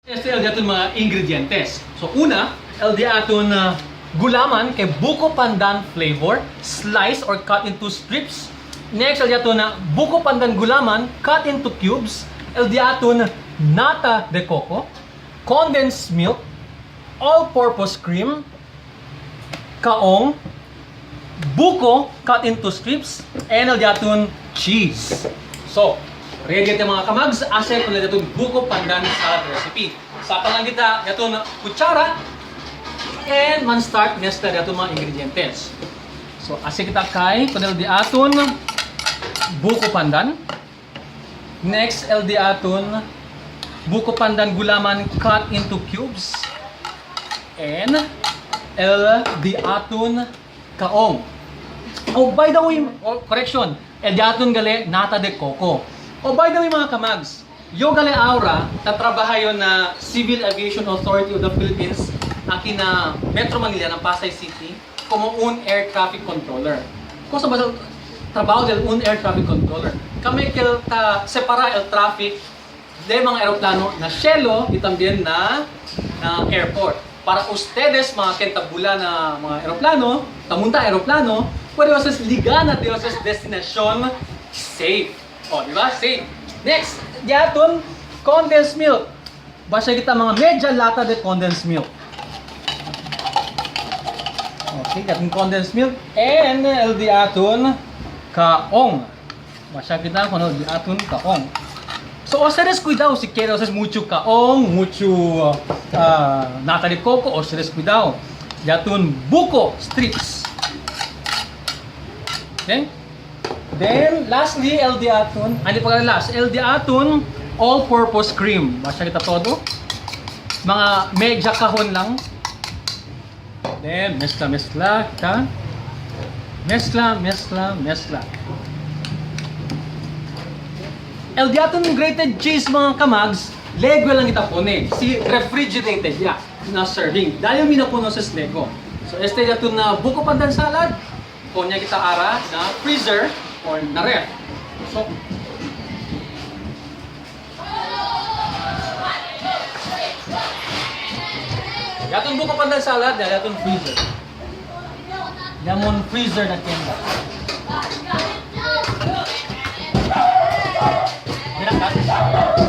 Este el aton mga ingredientes. So una, el aton gulaman kay buko pandan flavor, slice or cut into strips. Next, el aton buko pandan gulaman cut into cubes. El aton nata de coco, condensed milk, all-purpose cream, kaong, buko cut into strips, and el aton cheese. So, ready ito mga kamags, asay kung ito buko pandan salad recipe. Saka lang kita ito na kutsara and man start nesta ito mga ingredientes. So, asay kita kay kung ito aton buko pandan. Next, el aton buko pandan gulaman cut into cubes. And el aton kaong. Oh, by the way, correction, el aton gali nata de coco. O by the way mga kamags, yo gali aura, tatrabahayo na Civil Aviation Authority of the Philippines, aki na Metro Manila ng Pasay City, como un air traffic controller. Kung sa basal, trabaho del un air traffic controller. Kami ta separa el traffic de mga aeroplano na cielo y también na airport. Para ustedes, mga kentabula na mga aeroplano, tamunta aeroplano, pwede ustedes ligan at ustedes destinasyon safe. O, di ba? Safe. Next, diaton, condensed milk. Basta kita mga medya lata de condensed milk. Okay, ating condensed milk. And el diaton kaong. Basta kita kung el diaton kaong. So, ustedes cuidado si quieren ustedes mucho kaong, mucho nata de coco, ustedes cuidado. Diaton buko strips. Okay? Then, lastly, el aton, hindi pa last, el aton all-purpose cream. Basta kita todo. Mga medya kahon lang. Then, mezcla ka. Mezcla. El aton grated cheese mga kamags, lego lang kita pone. Si refrigerated ya, na serving. Dahil yung minapuno sa lego. So, este aton na buko pandan salad, konya kita ara na freezer, or na ref. So, yatong buko pandan salad, yatong freezer. Yamon freezer na kenda. Binangkat.